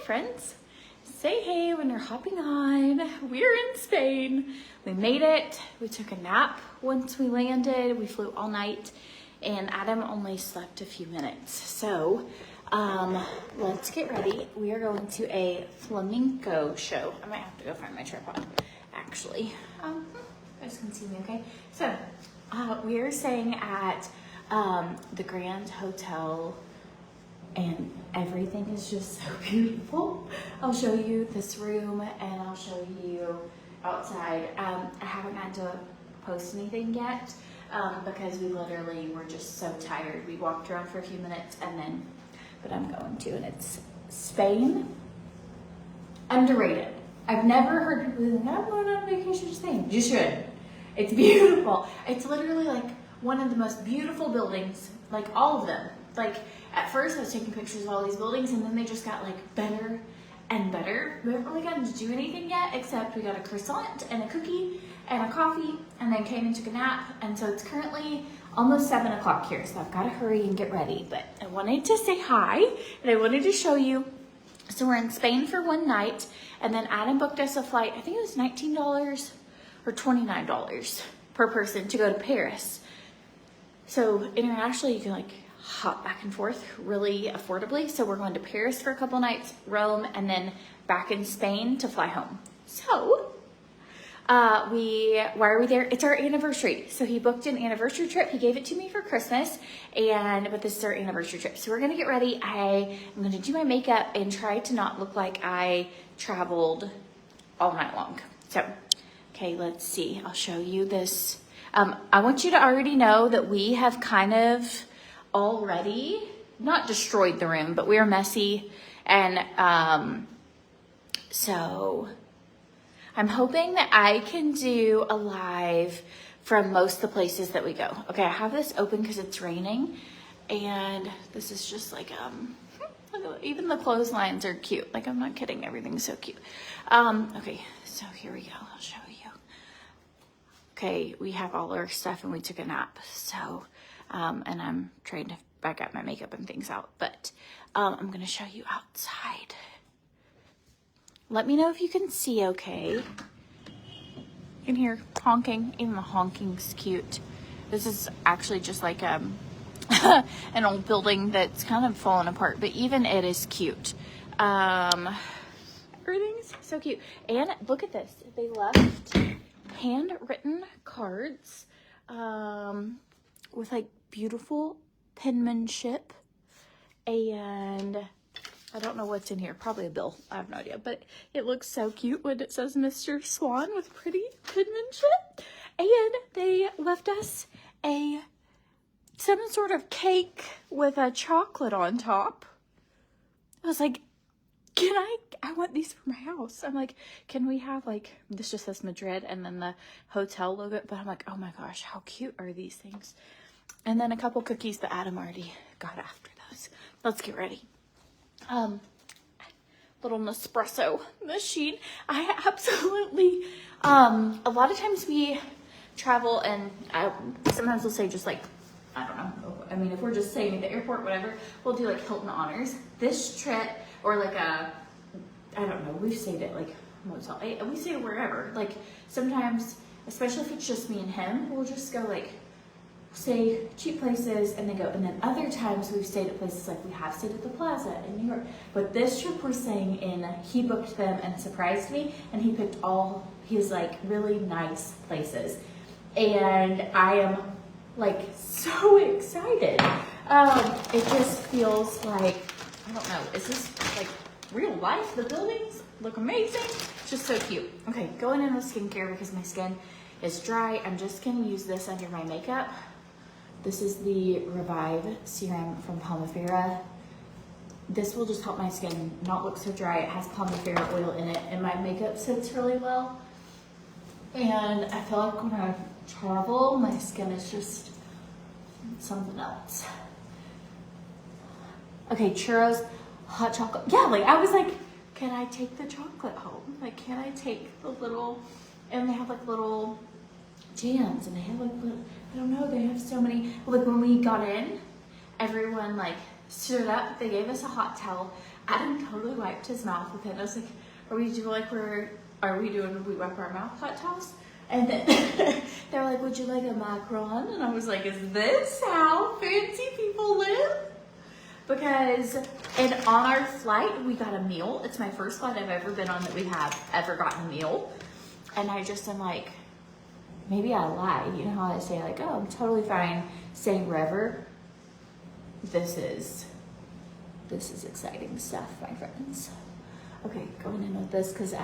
friends. Say hey when you're hopping on. We're in Spain. We made it. We took a nap once we landed. We flew all night and Adam only slept a few minutes. So let's get ready. We are going to a flamenco show. I might have to go find my tripod actually. You guys can see me okay? So we are staying at the Grand Hotel and everything is just so beautiful. I'll show you this room and I'll show you outside. I haven't had to post anything yet because we literally were just so tired. We walked around for a few minutes and then, but I'm going to, and it's Spain. Underrated. I've never heard people be like, I'm going on vacation to Spain. You should. It's beautiful. It's literally like one of the most beautiful buildings, like all of them. Like at first I was taking pictures of all these buildings and then they just got like better and better. We haven't really gotten to do anything yet except we got a croissant and a cookie and a coffee and then came and took a nap. And so it's currently almost 7 o'clock here. So I've got to hurry and get ready. But I wanted to say hi and I wanted to show you. So we're in Spain for one night and then Adam booked us a flight. I think it was $19 or $29 per person to go to Paris. So internationally you can like hop back and forth really affordably. So we're going to Paris for a couple nights, Rome, and then back in Spain to fly home. So why are we there? It's our anniversary. So he booked an anniversary trip. He gave it to me for Christmas, but this is our anniversary trip. So we're gonna get ready. I'm gonna do my makeup and try to not look like I traveled all night long. So, okay, let's see. I'll show you this. I want you to already know that we have kind of already not destroyed the room, but we are messy. And so I'm hoping that I can do a live from most of the places that we go. Okay, I have this open because it's raining and this is just like, even the clotheslines are cute. Like, I'm not kidding, everything's so cute. Okay, so here we go, I'll show you. Okay, we have all our stuff and we took a nap. So, and I'm trying to back up my makeup and things out, but I'm gonna show you outside. Let me know if you can see okay. You can hear honking, even the honking's cute. This is actually just like an old building that's kind of fallen apart, but even it is cute. Everything's so cute. And look at this, they left handwritten cards with like beautiful penmanship, and I don't know what's in here, probably a bill, I have no idea, but it looks so cute when it says Mr. Swan with pretty penmanship. And they left us some sort of cake with a chocolate on top. I was like, I want these for my house. I'm like, can we have like, this just says Madrid and then the hotel logo, but I'm like, oh my gosh, how cute are these things? And then a couple cookies that Adam already got after those. Let's get ready. Little Nespresso machine. I absolutely, a lot of times we travel and sometimes we'll say just like, I don't know. I mean, if we're just staying at the airport, whatever, we'll do like Hilton Honors. This trip, or like I don't know, we've stayed at like motel. We stay wherever. Like sometimes, especially if it's just me and him, we'll just go like stay cheap places and then go. And then other times we've stayed at places like we have stayed at the Plaza in New York. But this trip we're staying in, he booked them and surprised me, and he picked all his like really nice places. And I am like so excited. It just feels like, I don't know, is this like real life? The buildings look amazing. It's just so cute. Okay, going in with skincare because my skin is dry. I'm just gonna use this under my makeup. This is the Revive Serum from Palmifera. This will just help my skin not look so dry. It has Palmifera oil in it and my makeup sits really well. And I feel like when I travel, my skin is just something else. Okay, churros, hot chocolate. Yeah, like I was like, can I take the chocolate home? Like, can I take the little, and they have like little jams and they have like little, I don't know, they have so many. Like when we got in, everyone like stood up, they gave us a hot towel. Adam totally wiped his mouth with it. I was like, are we doing we wipe our mouth hot towels? And then they're like, would you like a macaron? And I was like, is this how fancy people live? Because, and on our flight, we got a meal. It's my first flight I've ever been on that we have ever gotten a meal. And I just am like, maybe I lied. You know how I say like, oh, I'm totally fine staying wherever. This is exciting stuff, my friends. Okay, going in with this because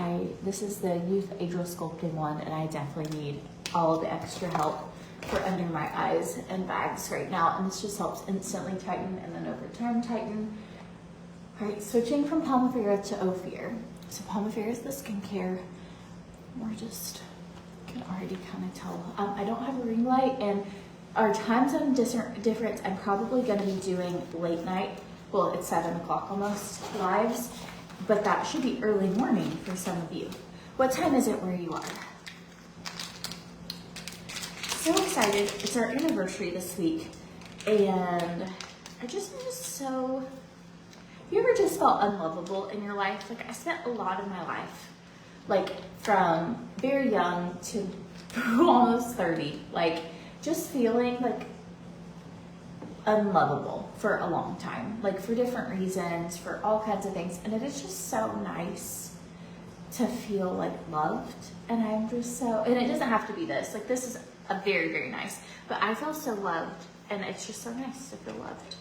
this is the Youth Ageless Sculpting one, and I definitely need all the extra help for under my eyes and bags right now. And this just helps instantly tighten and then over time tighten. All right, switching from Palmiphere to Ophir. So Palmiphere is the skincare. We're just, you can already kind of tell. I don't have a ring light, and our time zone difference, I'm probably going to be doing late night. Well, it's 7 o'clock almost lives, but that should be early morning for some of you. What time is it where you are? So excited. It's our anniversary this week, and I just am so, have you ever just felt unlovable in your life? Like I spent a lot of my life, like from very young to almost 30, like just feeling like unlovable for a long time, like for different reasons, for all kinds of things. And it is just so nice to feel like loved. And I'm just so, and it doesn't have to be this, like this is a very, very nice, but I feel so loved, and it's just so nice to feel loved.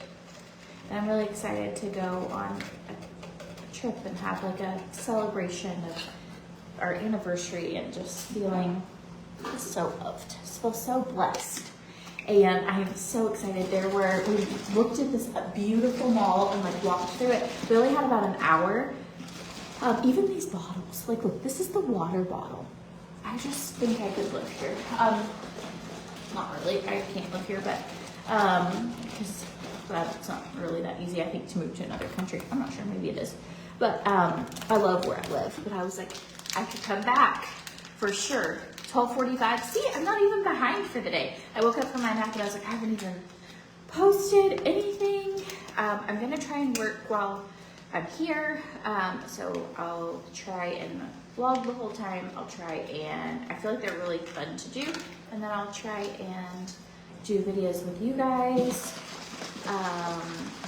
And I'm really excited to go on a trip and have like a celebration of our anniversary and just feeling so loved. I feel so blessed. And I am so excited. We looked at this beautiful mall and like walked through it. We only had about an hour. Even these bottles, like look, this is the water bottle. I just think I could live here. Not really, I can't live here, but because it's not really that easy, I think, to move to another country. I'm not sure, maybe it is. But I love where I live. But I was like, I could come back for sure. 12:45. See, I'm not even behind for the day. I woke up from my nap and I was like, I haven't even posted anything. I'm gonna try and work while I'm here. So I'll try and vlog the whole time. I'll try and, I feel like they're really fun to do. And then I'll try and do videos with you guys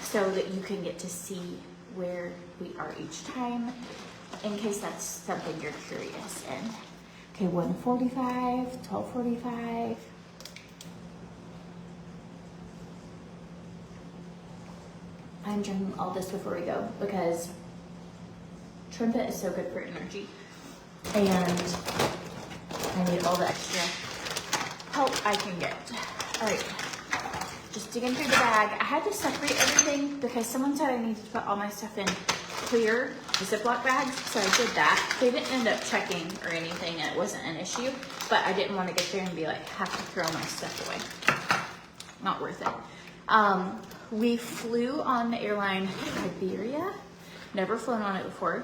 so that you can get to see where we are each time, in case that's something you're curious in. Okay, 1:45, 12:45. I'm drinking all this before we go because TrimFit is so good for energy, and I need all the extra help I can get. All right, just digging through the bag. I had to separate everything because someone said I needed to put all my stuff in clear Ziploc bags, so I did that. They didn't end up checking or anything, and it wasn't an issue, but I didn't want to get there and be like, have to throw my stuff away. Not worth it. We flew on the airline Iberia. Never flown on it before.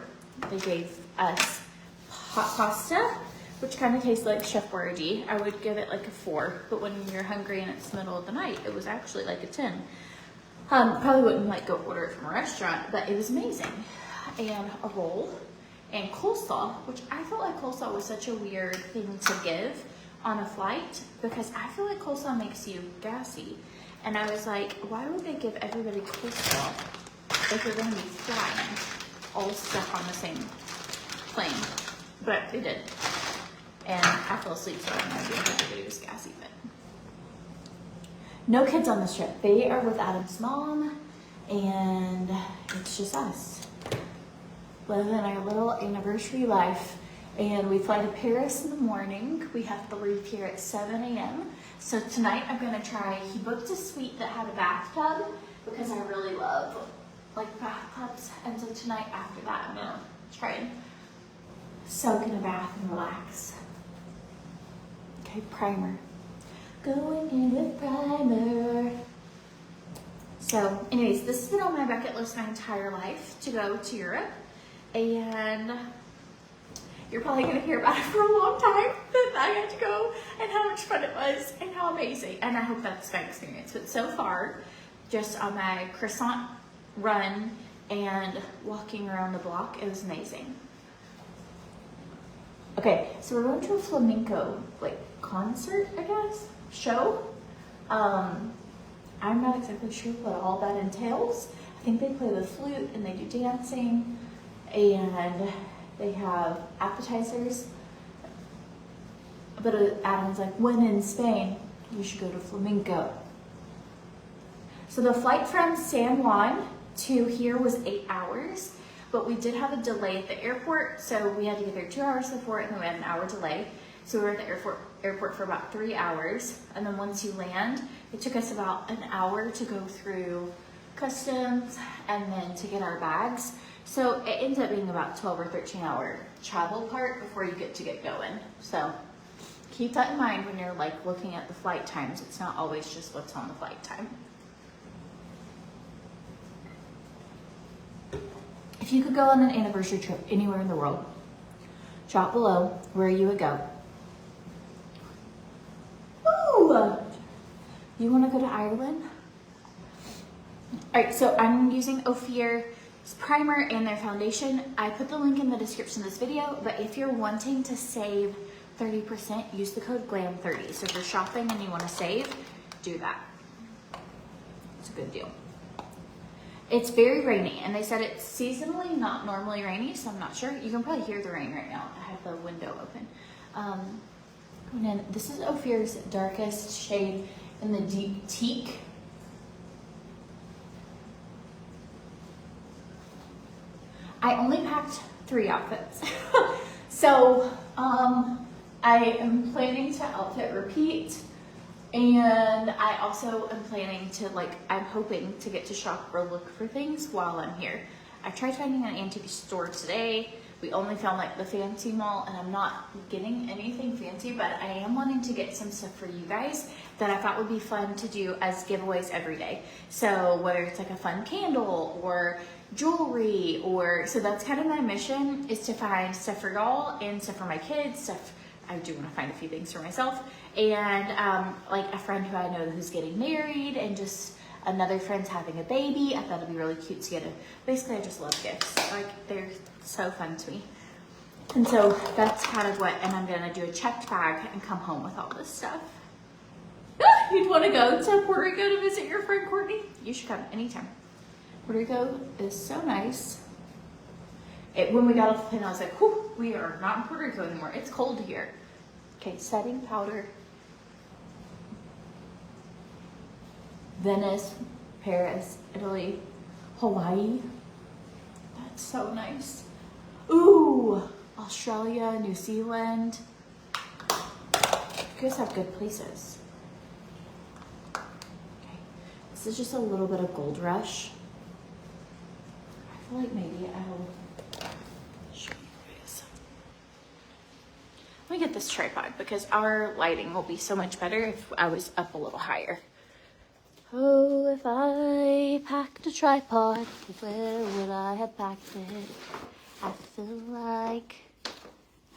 They gave us hot pasta, which kind of tastes like Chef Boyardee. I would give it like a 4, but when you're hungry and it's the middle of the night, it was actually like a 10. Probably wouldn't like go order it from a restaurant, but it was amazing. And a roll and coleslaw, which I felt like coleslaw was such a weird thing to give on a flight because I feel like coleslaw makes you gassy. And I was like, why would they give everybody coleslaw if you're gonna be flying all stuff on the same plane? But they did. And I fell asleep, so I don't know if everybody was gassy, but. No kids on this trip. They are with Adam's mom, and it's just us living our little anniversary life. And we fly to Paris in the morning. We have to leave here at 7 a.m. So tonight I'm gonna try, he booked a suite that had a bathtub because I really love like bathtubs. And so tonight after that, I'm gonna try and soak in a bath and relax. Okay, primer. Going in with primer. So anyways, this has been on my bucket list my entire life, to go to Europe. And you're probably gonna hear about it for a long time, that I had to go and how much fun it was and how amazing. And I hope that's my experience. But so far, just on my croissant run and walking around the block. It was amazing. Okay, so we're going to a flamenco like concert, I guess, show. I'm not exactly sure what all that entails. I think they play the flute and they do dancing and they have appetizers. But Adam's like, when in Spain, you should go to flamenco. So the flight from San Juan to here was 8 hours, but we did have a delay at the airport, so we had to get there 2 hours before and then we had an hour delay. So we were at the airport for about 3 hours, and then once you land, it took us about an hour to go through customs and then to get our bags. So it ends up being about 12 or 13 hour travel part before you get going. So keep that in mind when you're like looking at the flight times. It's not always just what's on the flight time. If you could go on an anniversary trip anywhere in the world, drop below where you would go. Ooh! You want to go to Ireland? All right, so I'm using Ophir's primer and their foundation. I put the link in the description of this video, but if you're wanting to save 30%, use the code GLAM30. So if you're shopping and you want to save, do that. It's a good deal. It's very rainy, and they said it's seasonally not normally rainy, so I'm not sure. You can probably hear the rain right now. I have the window open. And then this is Ophir's darkest shade in the deep teak. I only packed 3 outfits. So I am planning to outfit repeat. And I also am planning to, I'm hoping to get to shop or look for things while I'm here. I tried finding an antique store today. We only found the fancy mall, and I'm not getting anything fancy, but I am wanting to get some stuff for you guys that I thought would be fun to do as giveaways every day. So whether it's a fun candle or jewelry, so that's kind of my mission, is to find stuff for y'all and stuff for my kids, stuff. I do want to find a few things for myself, and a friend who I know who's getting married, and just another friend's having a baby. I thought it'd be really cute to get basically I just love gifts. They're so fun to me. And so that's kind of what, and I'm gonna do a checked bag and come home with all this stuff. You'd want to go to Puerto Rico to visit your friend Courtney? You should come anytime. Puerto Rico is so nice. When we got off the plane, I was like, whew, we are not in Puerto Rico anymore. It's cold here. Okay, setting powder. Venice, Paris, Italy, Hawaii. That's so nice. Ooh, Australia, New Zealand. You guys have good places. Okay, this is just a little bit of Gold Rush. I feel like maybe I'll show you guys. Let me get this tripod because our lighting will be so much better if I was up a little higher. Oh, if I packed a tripod, where would I have packed it? I feel like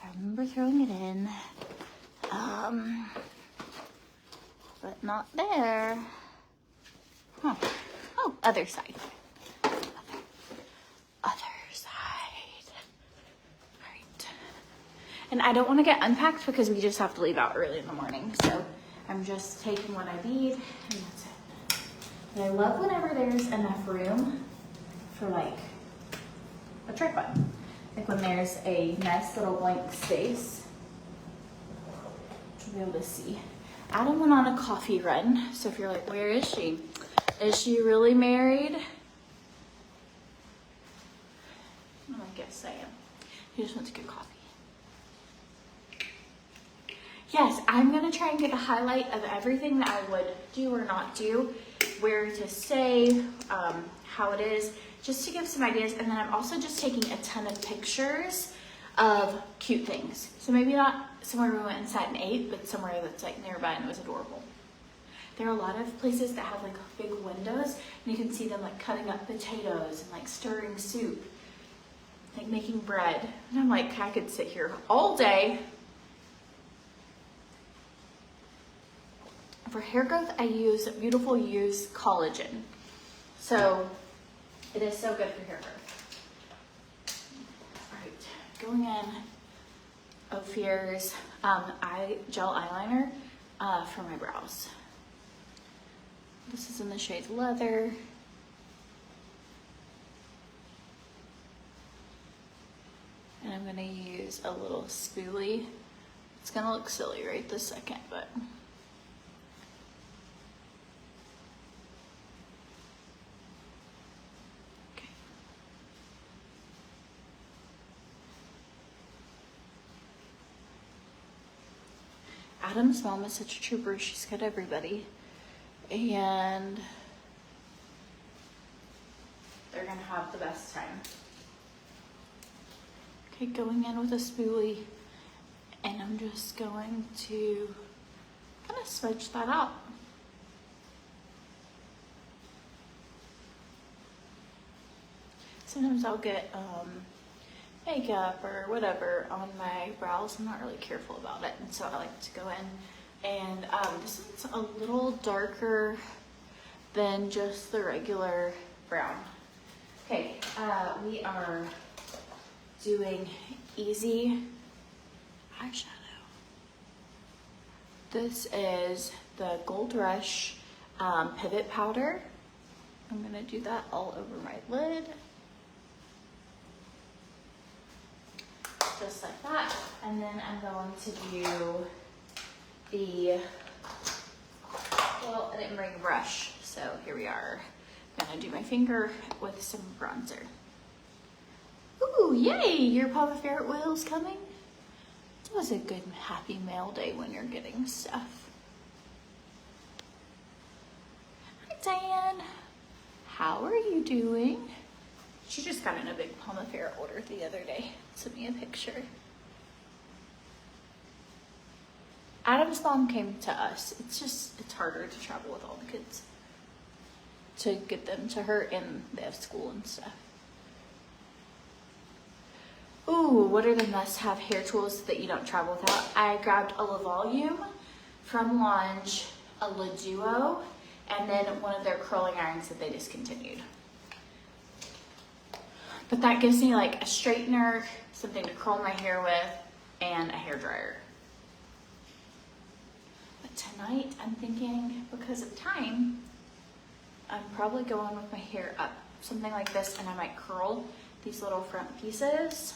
I remember throwing it in, but not there. Huh. Oh, other side. Other side. All right. And I don't want to get unpacked because we just have to leave out early in the morning. So I'm just taking what I need, and that's it. And I love whenever there's enough room for a tripod. When there's a nice little blank space to be able to see. Adam went on a coffee run. So if you're like, where is she? Is she really married? I guess I am. He just went to get coffee. Yes, I'm gonna try and get a highlight of everything that I would do or not do, where to stay, how it is, just to give some ideas. And then I'm also just taking a ton of pictures of cute things. So maybe not somewhere we went inside and ate, but somewhere that's nearby and it was adorable. There are a lot of places that have big windows, and you can see them cutting up potatoes and stirring soup, making bread. And I'm I could sit here all day. For hair growth, I use Beautiful Use Collagen. So It is so good for hair growth. All right, going in Ophir's gel eyeliner for my brows. This is in the shade Leather. And I'm gonna use a little spoolie. It's gonna look silly right this second, but. Okay. Adam's mom is such a trooper. She's got everybody. And they're gonna have the best time. Okay, going in with a spoolie, and I'm just going to kind of switch that out. Sometimes I'll get makeup or whatever on my brows. I'm not really careful about it, and so I like to go in. And this one's a little darker than just the regular brown. Okay, we are doing Easy eyeshadow. This is the Gold Rush Pivot Powder. I'm gonna do that all over my lid. Just like that. And then I'm going to do the, well, I didn't bring a brush, so here we are. I'm gonna do my finger with some bronzer. Ooh, yay, your Papa Ferret oil's coming. It was a good, happy mail day when you're getting stuff. Hi, Diane. How are you doing? She just got in a big Papa Ferret order the other day. Sent me a picture. Adam's mom came to us. It's harder to travel with all the kids to get them to her, and they have school and stuff. Ooh, what are the must-have hair tools that you don't travel without? I grabbed a La Volume from Launch, a La Duo, and then one of their curling irons that they discontinued. But that gives me like a straightener, something to curl my hair with, and a hair dryer. But tonight I'm thinking, because of time, I'm probably going with my hair up, something like this, and I might curl these little front pieces.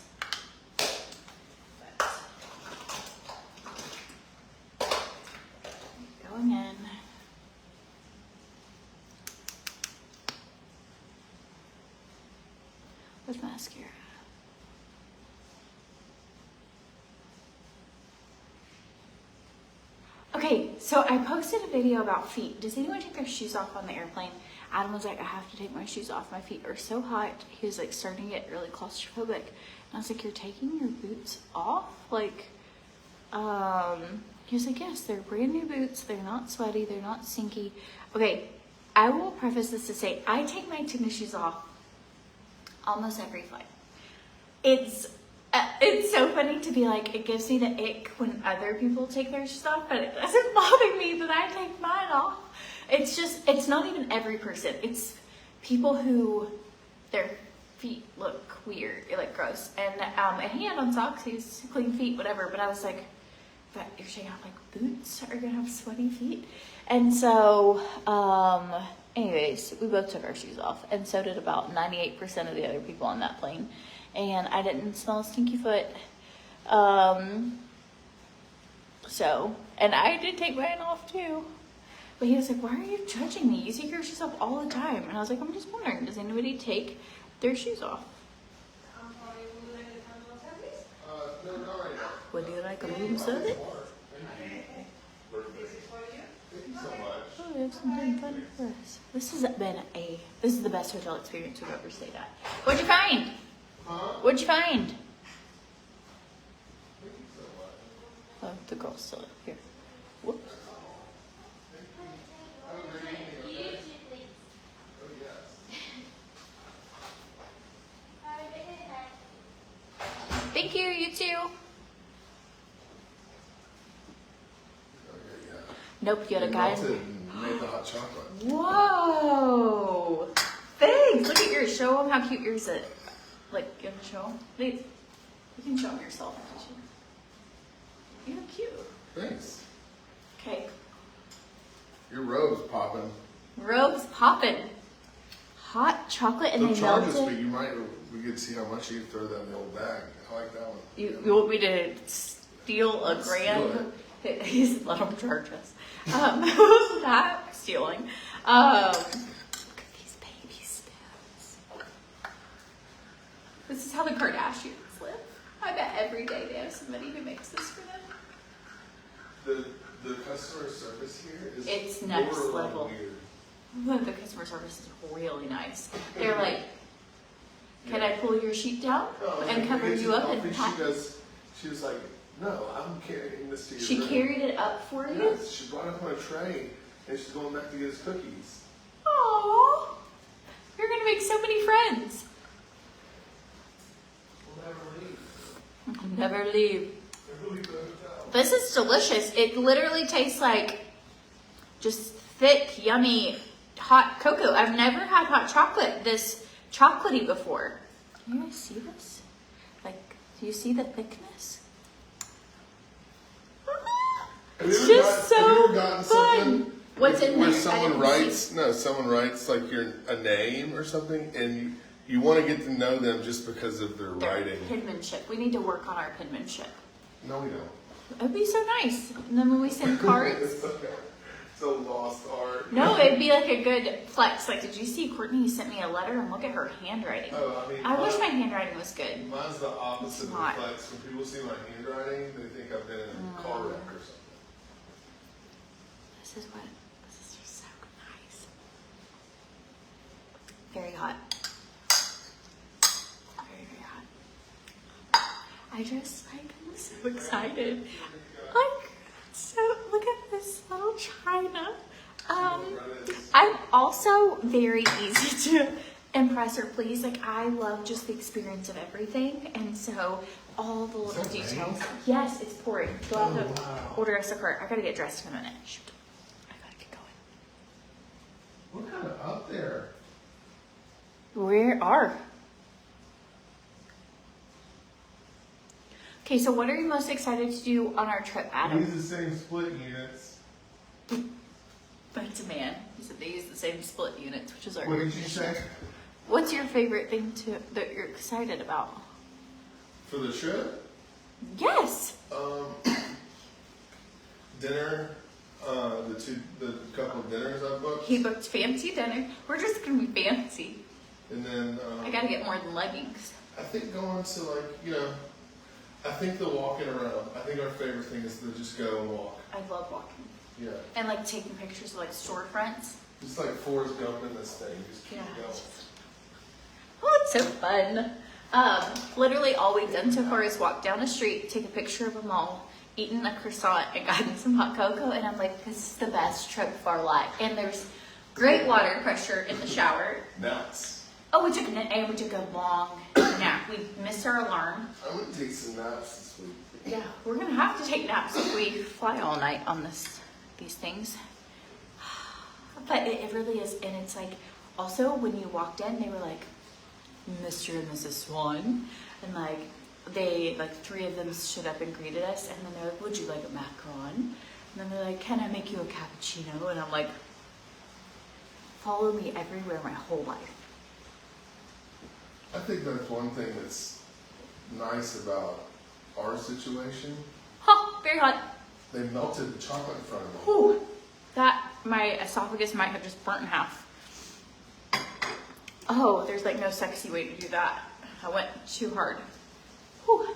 Going in. With mascara. Okay, so I posted a video about feet. Does anyone take their shoes off on the airplane? Adam was like, I have to take my shoes off. My feet are so hot. He was like starting to get really claustrophobic. And I was like, you're taking your boots off? Like, he was like, yes, they're brand new boots. They're not sweaty. They're not stinky. Okay, I will preface this to say, I take my tennis shoes off almost every flight. It's so funny to be like, it gives me the ick when other people take their shoes off, but it doesn't bother me that I take mine off. It's just, it's not even every person. It's people who, their feet look weird, like gross. And he had on socks, he was clean feet, whatever. But I was like, but you're taking off like boots? Are you gonna have sweaty feet? And so, anyways, we both took our shoes off, and so did about 98% of the other people on that plane. And I didn't smell stinky foot. So, and I did take mine off too. But he was like, why are you judging me? You take your shoes off all the time. And I was like, I'm just wondering, does anybody take their shoes off? Would you like a room service? Oh, we have something fun for us. This has been this is the best hotel experience we've ever stayed at. What'd you find? What'd you find? Oh, the girl's still up here. Whoops. Thank you, you too. Nope, you had a guy. Made the hot chocolate. Whoa! Thanks. Look at your yours? Show them how cute yours is. Like, you want to show them? You can show them yourself. You look cute. Thanks. Okay. Your robe's popping. Robe's popping. Hot chocolate and They'll they charge melted. us, but we could see how much you throw that in the old bag. I like that one. You want me to steal a grand? He said, let them charge us. That stealing. Look at these baby spoons. This is how the Kardashians live. I bet every day they have somebody who makes this for them. The customer service here is It's next level. Weird. The customer service is really nice. They're like, can I pull your sheet down and cover you up? And she was like, no, I'm carrying this to your She room. carried it up for you? Yes, she brought it up on a tray, and she's going back to get us cookies. Aww. You're going to make so many friends. We'll Never never leave. leave. This is delicious. It literally tastes like just thick, yummy, hot cocoa. I've never had hot chocolate this chocolatey before. Can you guys see this? Like, do you see the thickness? It's just so fun. What's in there? Where someone writes like a name or something, and you want to get to know them just because of their writing. Penmanship. We need to work on our penmanship. No, we don't. It'd be so nice. And then when we send cards. It's a lost art. No, it'd be like a good flex. Like, did you see Courtney sent me a letter and look at her handwriting? Oh, I wish my handwriting was good. Mine's the opposite of not. flex. When people see my handwriting, they think I've been in a car wreck or something. This is just so nice. Very hot. Very, very hot. I'm so excited. Look at this little china. I'm also very easy to impress or please. Like, I love just the experience of everything. And so all the little details. Yes, it's pouring. Go out and order us a cart. I gotta get dressed in a minute. Shoot. I gotta get going. We're kind of up there. We are. Okay, so what are you most excited to do on our trip, Adam? We use the same split units. But it's a man. He said they use the same split units, which is our What did you say? What's your favorite thing that you're excited about? For the trip? Yes. Dinner. The couple of dinners I booked. He booked fancy dinner. We're just gonna be fancy. And then I gotta get more than leggings. I think going to I think the walking around. I think our favorite thing is to just go and walk. I love walking. Yeah. And like taking pictures of like storefronts. Just like Forrest Gump in this thing. Just keep going. Oh, it's so fun. Literally all we've done so far is walk down the street, take a picture of them all, eaten a croissant, and gotten some hot cocoa. And I'm like, this is the best trip of our life. And there's great water pressure in the shower. Naps. Oh, we took a long nap. We missed our alarm. I'm gonna take some naps this week. Yeah, we're gonna have to take naps if we fly all night on these things. But it really is, and it's like, also when you walked in, they were like, Mr. and Mrs. Swan, and like three of them stood up and greeted us, and then they're like, would you like a macaron? And then they're like, can I make you a cappuccino? And I'm like, follow me everywhere my whole life. I think that's one thing that's nice about our situation. Oh, very hot. They melted the chocolate in front of me. Whew. My esophagus might have just burnt in half. Oh, there's like no sexy way to do that. I went too hard. Whew.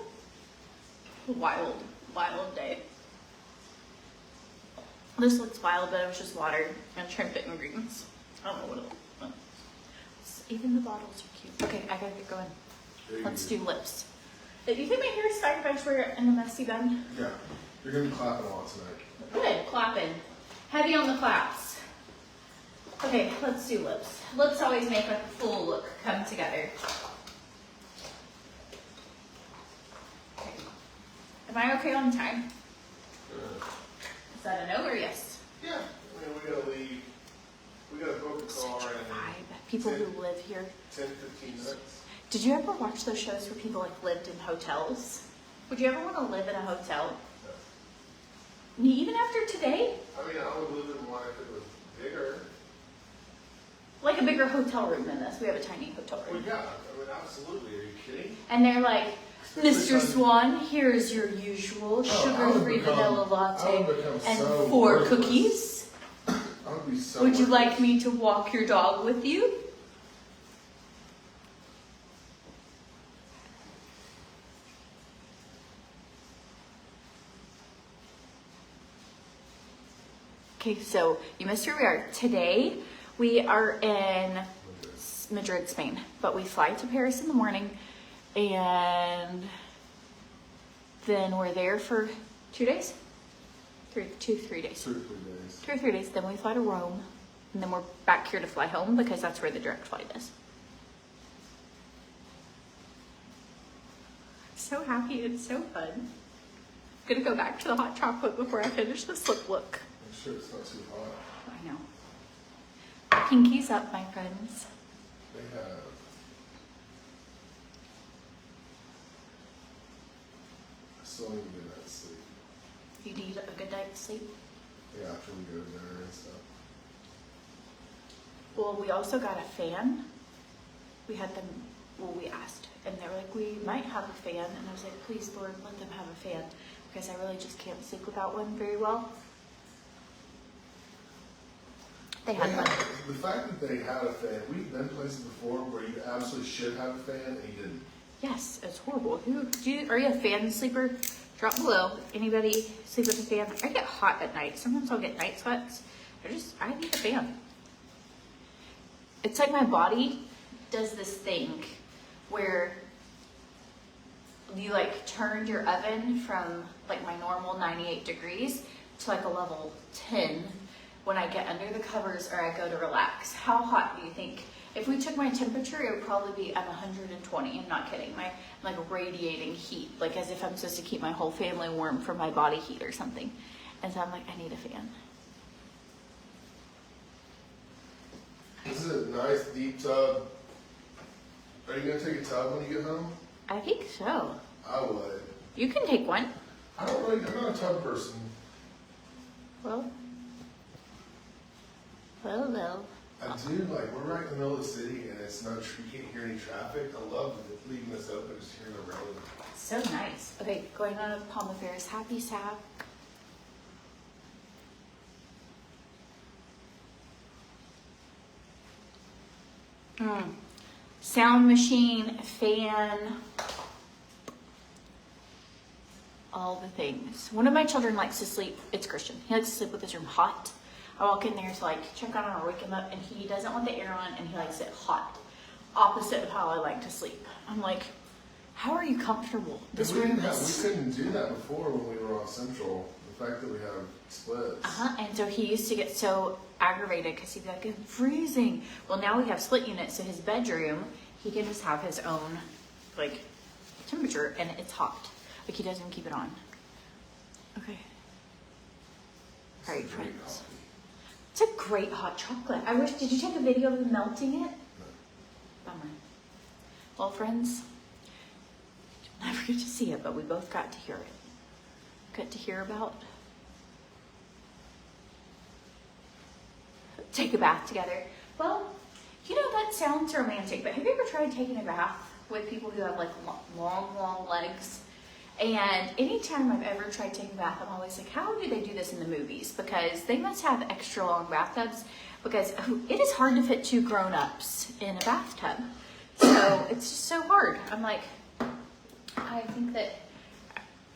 Wild day. This looks wild, but it was just water and TrimFit ingredients. I don't know what it was. Even the bottles are cute. Okay, I gotta get going. Let's do lips. Do you think my hair is fine if I just wear it in a messy bun? Yeah. You're gonna be clapping a lot tonight. Good, clapping. Heavy on the claps. Okay, let's do lips. Lips always make a full look come together. Okay. Am I okay on time? Good. Is that a no or yes? Yeah. I mean, we gotta leave. We gotta book a car Such a and vibe. people who live here. 10, 15 minutes. Did you ever watch those shows where people like lived in hotels? Would you ever want to live in a hotel? No. Even after today? I mean, I would live in one if it was bigger. Like a bigger hotel room than this. We have a tiny hotel Well, room. yeah, I mean, absolutely. Are you kidding? And they're like, Mr. Especially- Swan, here's your usual I would sugar-free become- vanilla I latte would become and so 4 worthless. cookies. I would be so Would you worthless. like me to walk your dog with you? Okay, so you missed where we are. Today, we are in Madrid, Spain, but we fly to Paris in the morning, and then we're there for 2 days? 3 days. 2 or 3 days. 2 or 3 days, then we fly to Rome, and then we're back here to fly home because that's where the direct flight is. So happy, it's so fun. I'm gonna go back to the hot chocolate before I finish this lip look. I'm sure it's not too hot. I know. Pinkies up, my friends. They have. I still need to get that sleep. You need a good night's sleep. Yeah, after we go to dinner and stuff. Well, we also got a fan. We had them, well, we asked, and they were like, we might have a fan. And I was like, please, Lord, let them have a fan, because I really just can't sleep without one very well. They had one. The fact that they had a fan, we've been places before where you absolutely should have a fan and you didn't. Yes, it's horrible. Are you a fan sleeper? Drop below. Anybody sleep with a fan? I get hot at night. Sometimes I'll get night sweats. I need a fan. It's like my body does this thing where you like turned your oven from like my normal 98 degrees to like a level 10 when I get under the covers or I go to relax. How hot do you think? If we took my temperature, it would probably be at 120. I'm not kidding. I'm like radiating heat, like as if I'm supposed to keep my whole family warm from my body heat or something. And so I'm like, I need a fan. This is a nice deep tub. Are you gonna take a tub when you get home? I think so. I would. You can take one. I'm not a tub person. Well. I do, like, we're right in the middle of the city and it's not, you can't hear any traffic. I love leaving this open, just hearing the road. So nice. Okay, going on with Palm Affairs. Happy Sab. Sound machine, fan, all the things. One of my children likes to sleep, it's Christian, he likes to sleep with his room hot. I walk in there to like check on him or wake him up and he doesn't want the air on and he likes it hot. Opposite of how I like to sleep. I'm like, how are you comfortable? This room is... We couldn't do that before when we were on Central. The fact that we have splits. And so he used to get so aggravated because he'd be like, I'm freezing. Well, now we have split units, so his bedroom, he can just have his own like temperature and it's hot. Like he doesn't keep it on. Okay. All right, friends. It's a great hot chocolate. I wish, did you take a video of him melting it? No. Bummer. Well, friends, you'll never get to see it, but we both got to hear it. Got to hear about take a bath together. Well, you know, that sounds romantic, but have you ever tried taking a bath with people who have like long legs? And anytime I've ever tried taking a bath, I'm always like, how do they do this in the movies? Because they must have extra long bathtubs, because it is hard to fit 2 grown-ups in a bathtub. So it's just so hard. I'm like, I think that,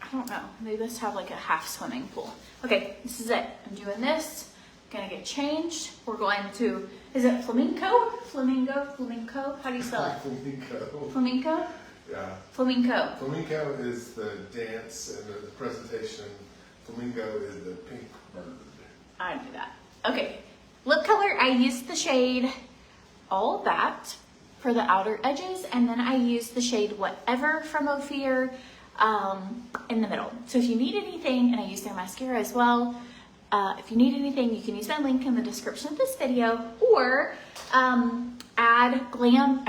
I don't know, maybe let's have like a half swimming pool. Okay, this is it. I'm doing this. Gonna get changed. We're going to, is it flamenco? Flamenco? How do you spell it? Flamenco. Flamenco? Yeah. Flamenco. Flamenco is the dance and the presentation. Flamingo is the pink bird. I knew that. Okay, lip color, I used the shade All That for the outer edges, and then I used the shade Whatever from Ophir in the middle. So if you need anything, and I used their mascara as well, if you need anything, you can use that link in the description of this video, or add Glam,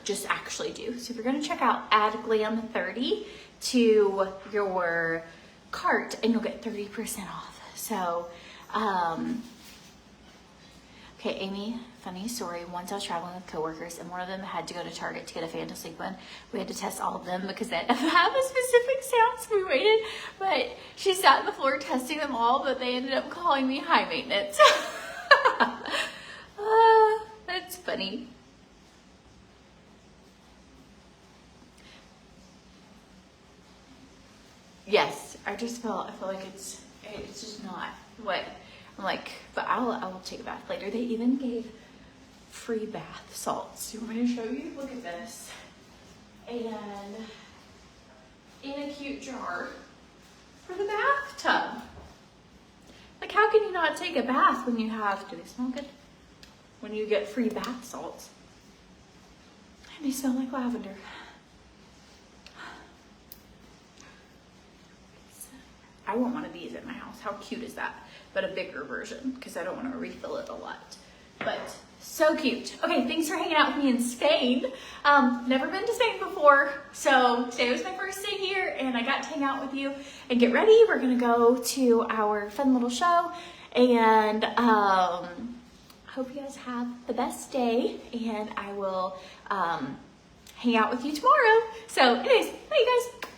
just actually do. So if you're gonna check out, add Glam 30 to your cart and you'll get 30% off. So, okay, Amy, funny story. Once I was traveling with coworkers and one of them had to go to Target to get a fan to sleep in. We had to test all of them because they have a specific sound, so we waited. But she sat on the floor testing them all, but they ended up calling me high maintenance. That's funny. Yes, I feel like it's just not what I'm like, but I will take a bath later. They even gave free bath salts. You want me to show you? Look at this. And in a cute jar for the bathtub. Like, how can you not take a bath when you have, do they smell good? When you get free bath salts. And they smell like lavender. I want one of these at my house. How cute is that? But a bigger version, because I don't want to refill it a lot. But so cute. Okay, thanks for hanging out with me in Spain. Never been to Spain before, so today was my first day here, and I got to hang out with you and get ready. We're gonna go to our fun little show, and hope you guys have the best day, and I will hang out with you tomorrow. So anyways, bye you guys.